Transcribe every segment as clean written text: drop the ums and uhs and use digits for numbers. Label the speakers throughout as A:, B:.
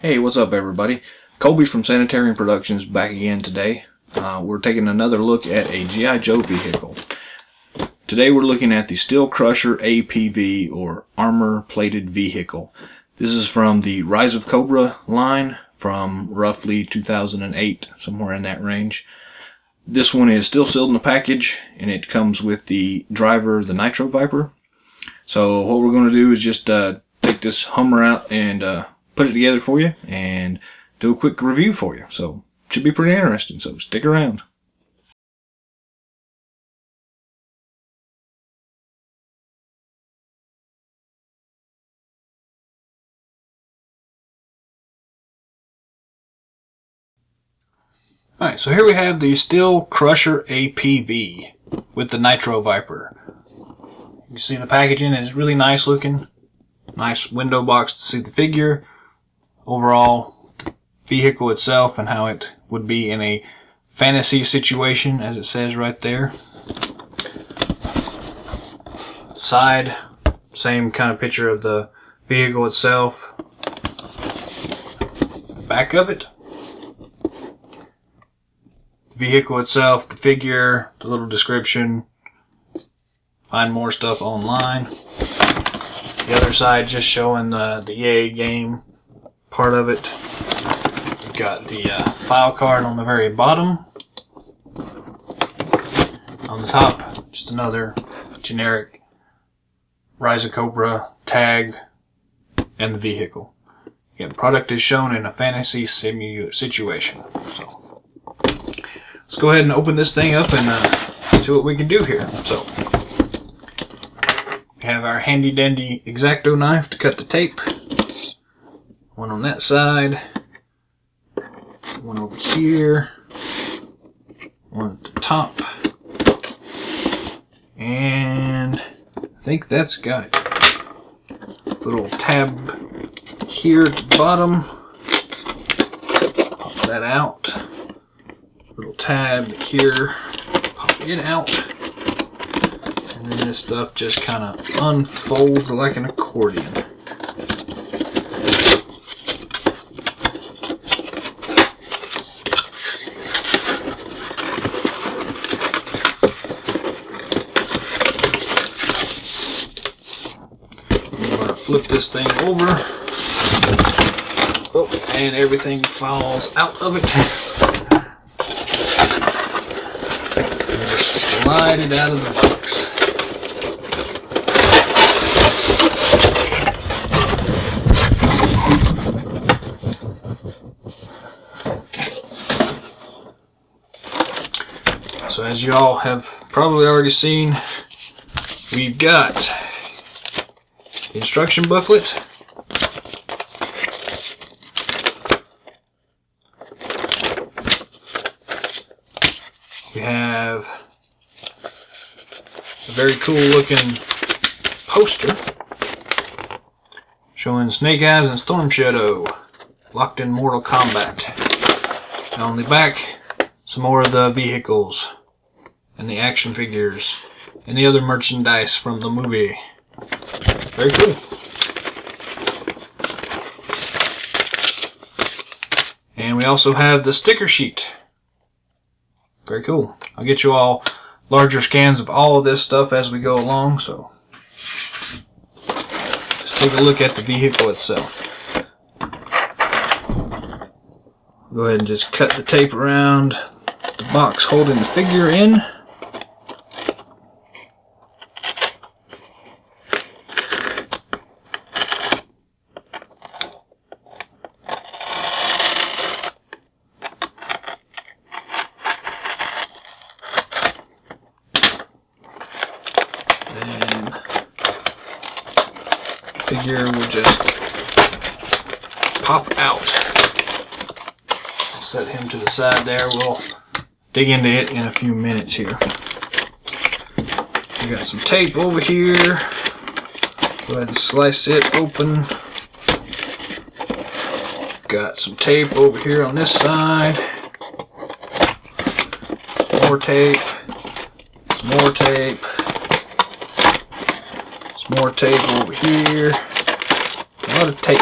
A: Hey, what's up everybody? Colby from Sanitarian Productions back again today. We're taking another look at a G.I. Joe vehicle. Today we're looking at the Steel Crusher APV, or Armor Plated Vehicle. This is from the Rise of Cobra line from roughly 2008, somewhere in that range. This one is still sealed in the package, and it comes with the driver, the Nitro Viper. So what we're going to do is just take this Hummer out and put it together for you and do a quick review for you. So it should be pretty interesting, so stick around. Alright, so here we have the Steel Crusher APV with the Nitro Viper. You can see the packaging is really nice looking. Nice window box to see the figure. Overall, the vehicle itself and how it would be in a fantasy situation, as it says right there. Side, same kind of picture of the vehicle itself. Back of it. The vehicle itself, the figure, the little description. Find more stuff online. The other side just showing the EA game part of it. We've got the file card on the very bottom. On the top, just another generic Rise of Cobra tag and the vehicle. Again, product is shown in a fantasy situation. So let's go ahead and open this thing up and see what we can do here. So we have our handy dandy X-Acto knife to cut the tape. One on that side, one over here, one at the top, and I think that's got it. Little tab here at the bottom, pop that out. Little tab here, pop it out. And then this stuff just kind of unfolds like an accordion. Flip this thing over. Oh, and everything falls out of it. And just slide it out of the box. So as you all have probably already seen, we've got the instruction booklet, we have a very cool looking poster showing Snake Eyes and Storm Shadow locked in Mortal Kombat. And on the back, some more of the vehicles and the action figures and the other merchandise from the movie. Very cool. And we also have the sticker sheet. Very cool. I'll get you all larger scans of all of this stuff as we go along, so let's take a look at the vehicle itself. Go ahead and just cut the tape around the box holding the figure in. And the figure will just pop out. I'll set him to the side there. We'll dig into it in a few minutes here. We got some tape over here. Go ahead and slice it open. Got some tape over here on this side. More tape. Some more tape. Some more tape over here. A lot of tape.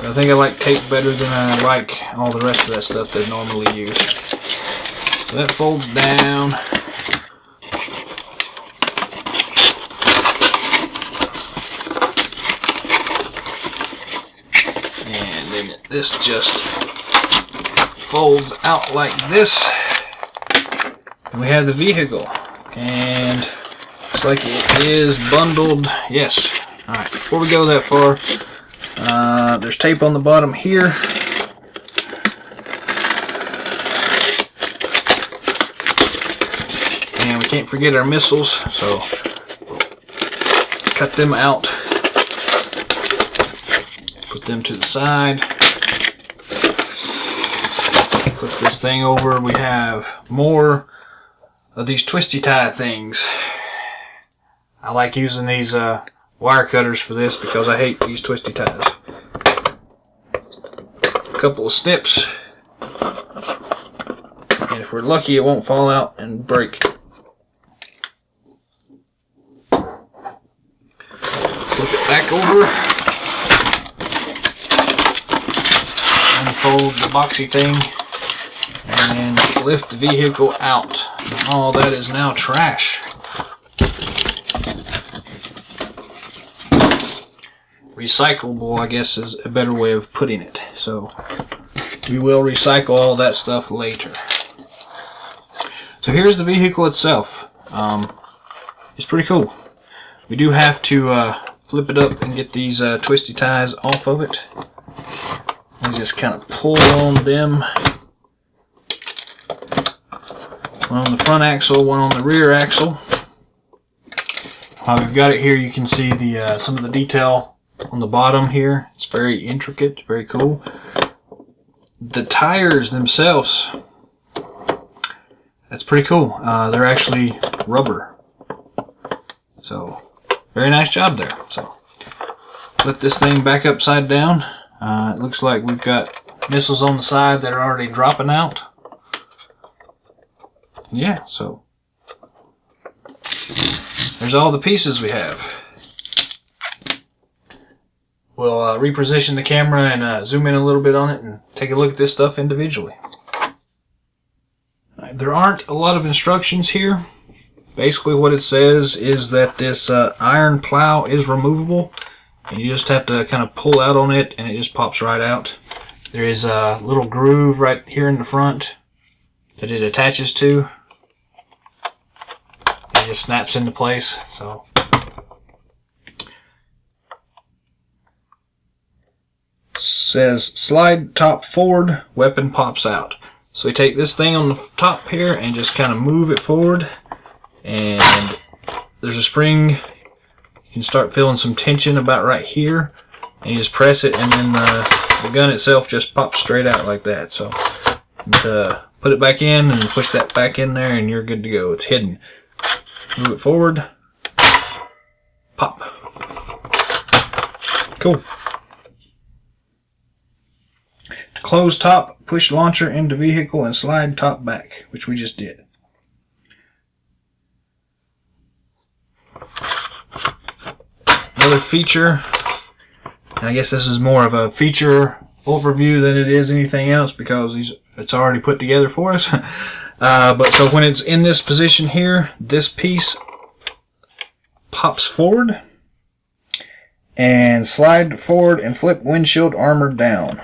A: I think I like tape better than I like all the rest of that stuff they normally use. So that folds down. And then this just folds out like this. And we have the vehicle. And looks like it is bundled. Yes. Alright, before we go that far, there's tape on the bottom here. And we can't forget our missiles, so cut them out. Put them to the side. Flip this thing over. We have more of these twisty tie things. I like using these wire cutters for this because I hate these twisty ties. A couple of snips, and if we're lucky it won't fall out and break. Flip it back over, unfold the boxy thing, and then lift the vehicle out. All that is now trash. Recyclable, I guess, is a better way of putting it. So we will recycle all that stuff later. So here's the vehicle itself. It's pretty cool. We do have to flip it up and get these twisty ties off of it. We just kind of pull on them. One on the front axle, one on the rear axle. While we've got it here, you can see the some of the detail on the bottom here. It's very intricate, very cool. The tires themselves, that's pretty cool. They're actually rubber. So, very nice job there. So, flip this thing back upside down. It looks like we've got missiles on the side that are already dropping out. Yeah, so there's all the pieces we have. We'll reposition the camera and zoom in a little bit on it and take a look at this stuff individually. There aren't a lot of instructions here. Basically what it says is that this iron plow is removable, and you just have to kind of pull out on it and it just pops right out. There is a little groove right here in the front that it attaches to. It just snaps into place. So says slide top forward, weapon pops out. So we take this thing on the top here and just kind of move it forward, and there's a spring. You can start feeling some tension about right here, and you just press it, and then the gun itself just pops straight out like that. So put it back in and push that back in there, and you're good to go. It's hidden. Move it forward, pop. Cool. To close top, push launcher into vehicle and slide top back, which we just did. Another feature, and I guess this is more of a feature overview than it is anything else because it's already put together for us. But so when it's in this position here, this piece pops forward and slide forward and flip windshield armor down.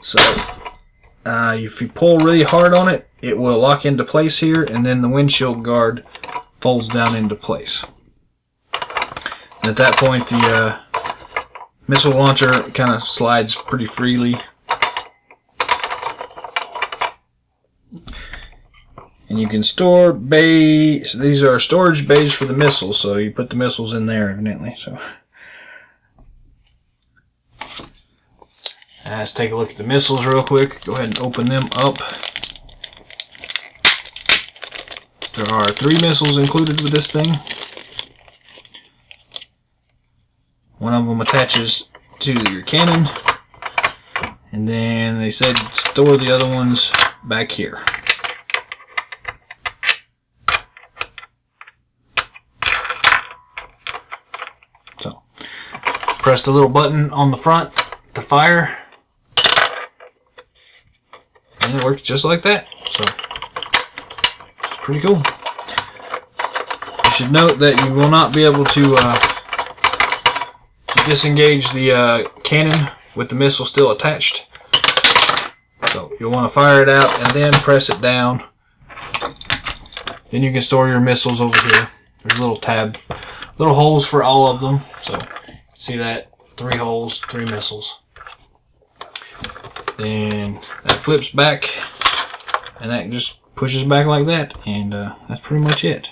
A: So if you pull really hard on it, it will lock into place here, and then the windshield guard folds down into place. And at that point, the missile launcher kind of slides pretty freely. And you can store bays. These are storage bays for the missiles, so you put the missiles in there evidently. So let's take a look at the missiles real quick. Go ahead and open them up. There are 3 missiles included with this thing. One of them attaches to your cannon, and then they said store the other ones back here. So press the little button on the front to fire, and it works just like that. So it's pretty cool. You should note that you will not be able to disengage the cannon with the missile still attached. So you'll want to fire it out and then press it down. Then you can store your missiles over here. There's a little tab, little holes for all of them. So see that? 3 holes, 3 missiles. Then that flips back, and that just pushes back like that, and that's pretty much it.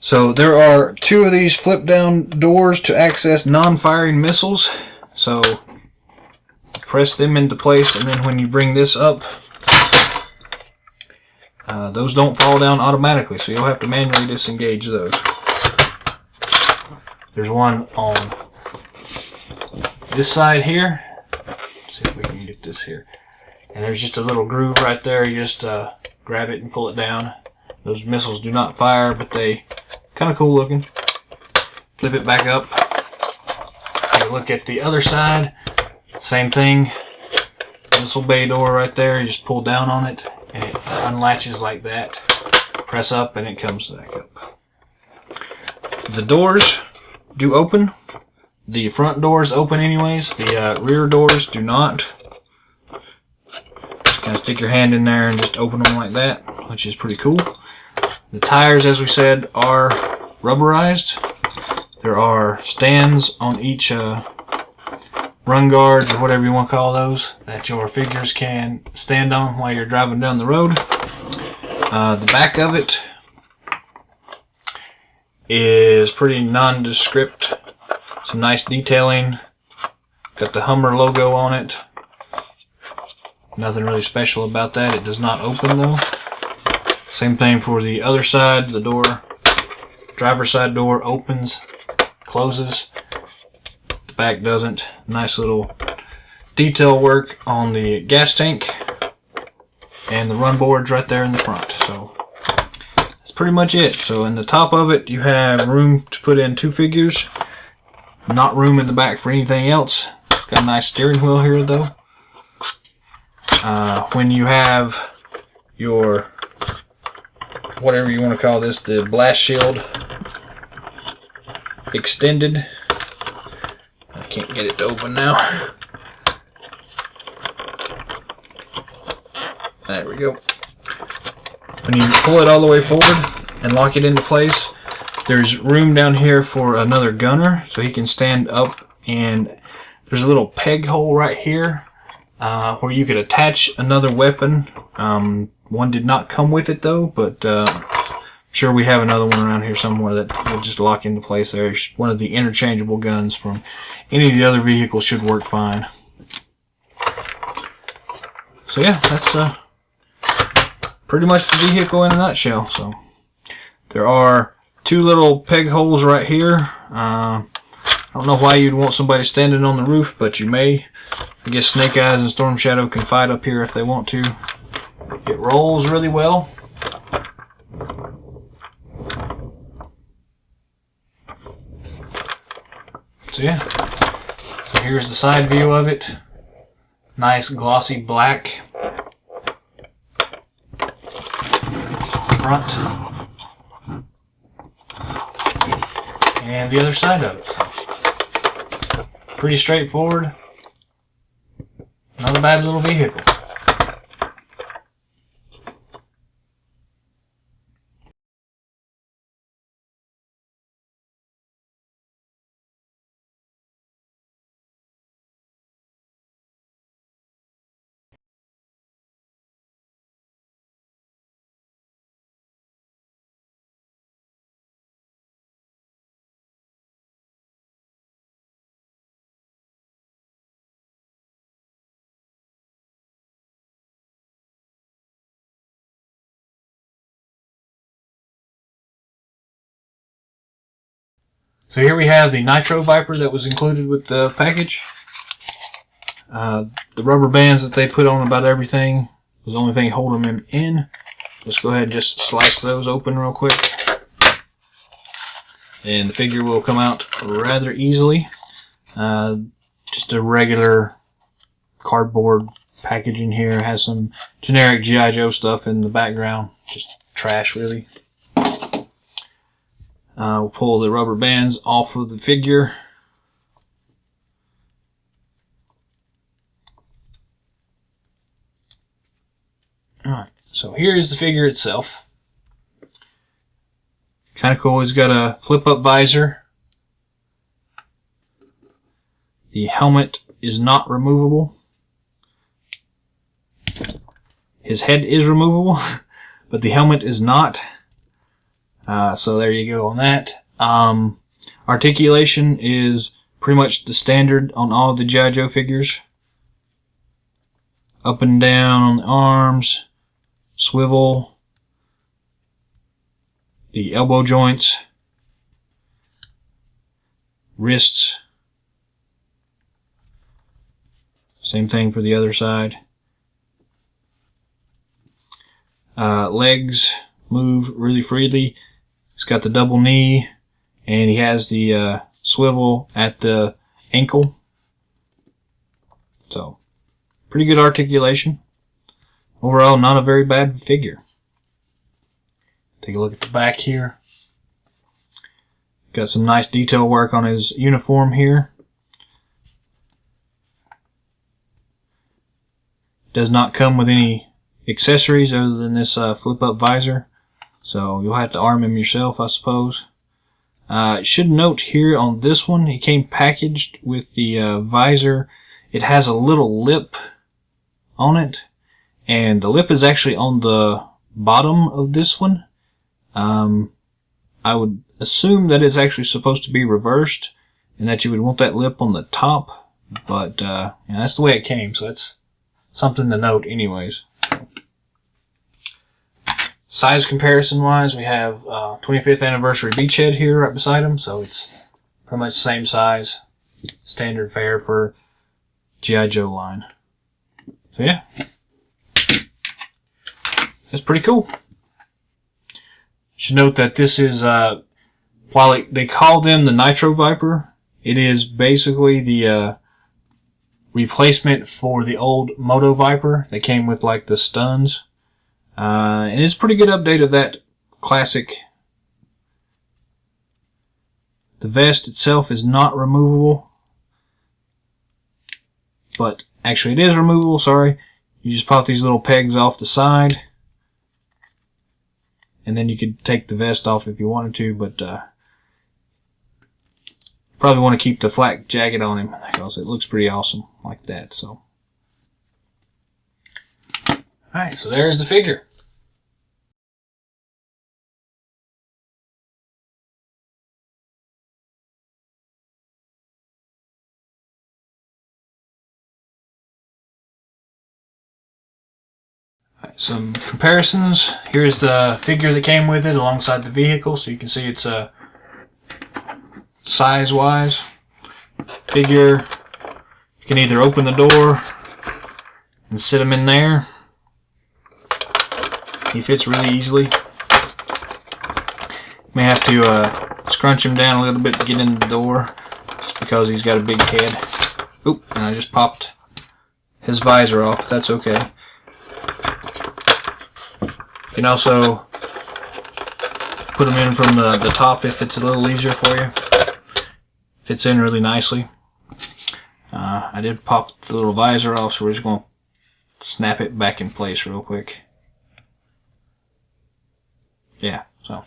A: So there are 2 of these flip down doors to access non-firing missiles. So press them into place, and then when you bring this up, those don't fall down automatically, so you'll have to manually disengage those. There's one on this side here. Let's see if we can get this here. And there's just a little groove right there. You just grab it and pull it down. Those missiles do not fire, but they kind of cool looking. Flip it back up. Take a look at the other side. Same thing. Missile bay door right there. You just pull down on it, and it unlatches like that. Press up, and it comes back up. The doors do open. The front doors open anyways. The rear doors do not. Just kind of stick your hand in there and just open them like that, which is pretty cool. The tires, as we said, are rubberized. There are stands on each run guards, or whatever you want to call those, that your figures can stand on while you're driving down the road. The back of it is pretty nondescript. Some nice detailing. Got the Hummer logo on it. Nothing really special about that. It does not open though. Same thing for the other side. The door, driver's side door opens, closes. The back doesn't. Nice little detail work on the gas tank and the run boards right there in the front. So that's pretty much it. So in the top of it, you have room to put in 2 figures. Not room in the back for anything else. It's got a nice steering wheel here though. When you have your, whatever you want to call this, the blast shield extended. I can't get it to open now. There we go. When you pull it all the way forward and lock it into place, there's room down here for another gunner, so he can stand up, and there's a little peg hole right here where you could attach another weapon. One did not come with it though, but I'm sure we have another one around here somewhere that will just lock into place there. One of the interchangeable guns from any of the other vehicles should work fine. So yeah, that's pretty much the vehicle in a nutshell. So there are 2 little peg holes right here. I don't know why you'd want somebody standing on the roof, but you may. I guess Snake Eyes and Storm Shadow can fight up here if they want to. It rolls really well. So yeah. So here's the side view of it. Nice glossy black. Front. And the other side of it. Pretty straightforward. Not a bad little vehicle. So here we have the Nitro Viper that was included with the package. The rubber bands that they put on about everything was the only thing holding them in. Let's go ahead and just slice those open real quick. and the figure will come out rather easily. Just a regular cardboard packaging here. It has some generic G.I. Joe stuff in the background. Just trash, really. We'll pull the rubber bands off of the figure. Alright, so here is the figure itself. Kind of cool. He's got a flip-up visor. The helmet is not removable. His head is removable, but the helmet is not. So there you go on that. Articulation is pretty much the standard on all of the G.I. Joe figures. Up and down on the arms, swivel, the elbow joints, wrists. Same thing for the other side. Legs move really freely. He's got the double knee, and he has the swivel at the ankle. So, pretty good articulation. Overall, not a very bad figure. Take a look at the back here. Got some nice detail work on his uniform here. Does not come with any accessories other than this flip-up visor, so you'll have to arm him yourself, I suppose. Should note here on this one, he came packaged with the visor. It has a little lip on it, and the lip is actually on the bottom of this one. I would assume that it's actually supposed to be reversed, and that you would want that lip on the top, but yeah, that's the way it came, so that's something to note anyways. Size comparison wise, we have 25th anniversary beachhead here right beside him, so it's pretty much the same size, standard fare for G.I. Joe line. So yeah, that's pretty cool. Should note that this is, while they call them the Nitro Viper, it is basically the replacement for the old Moto Viper that came with like the stuns. And it's a pretty good update of that classic. The vest itself is not removable, but actually it is removable, sorry. You just pop these little pegs off the side, and then you could take the vest off if you wanted to, but probably want to keep the flak jacket on him because it looks pretty awesome like that. So, alright, so there's the figure. Some comparisons. Here's the figure that came with it alongside the vehicle, so you can see it's size-wise. Figure, you can either open the door and sit him in there. He fits really easily. May have to scrunch him down a little bit to get in the door, just because he's got a big head. Oop, and I just popped his visor off, but that's okay. You can also put them in from the top if it's a little easier for you. Fits in really nicely. I did pop the little visor off, so we're just going to snap it back in place real quick. Yeah, so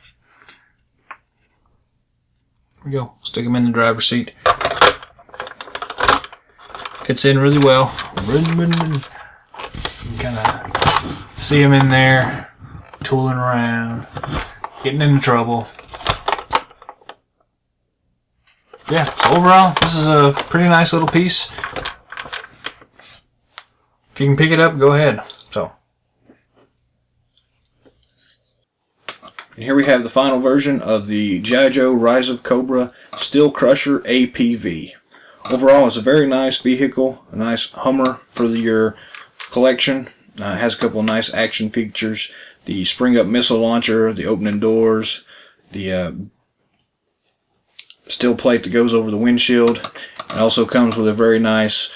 A: there we go. Stick them in the driver's seat. Fits in really well. You can kind of see them in there, tooling around, getting into trouble. Yeah, so overall, this is a pretty nice little piece. If you can pick it up, go ahead. So, and here we have the final version of the G.I. Joe Rise of Cobra Steel Crusher APV. Overall, it's a very nice vehicle, a nice Hummer for your collection. It has a couple of nice action features. The spring-up missile launcher, the opening doors, the steel plate that goes over the windshield. It also comes with a very nice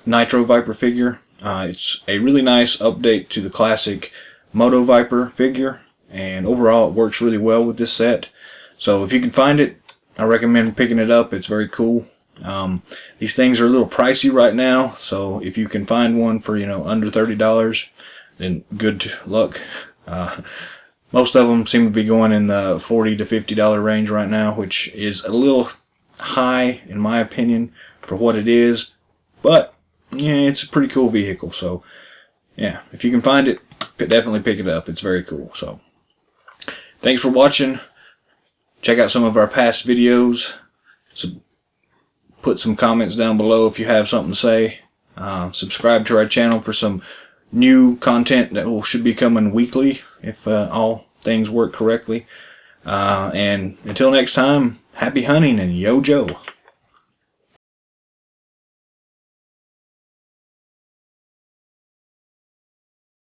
A: Nitro Viper figure. It's a really nice update to the classic Moto Viper figure, and overall it works really well with this set. So if you can find it, I recommend picking it up. It's very cool. These things are a little pricey right now, so if you can find one for, you know, under $30, then good luck. Most of them seem to be going in the $40 to $50 range right now, which is a little high in my opinion for what it is, but yeah, it's a pretty cool vehicle. So yeah, if you can find it, definitely pick it up. It's very cool. So thanks for watching. Check out some of our past videos. So put some comments down below if you have something to say. Subscribe to our channel for some new content that should be coming weekly if all things work correctly. And until next time, happy hunting and yo Joe.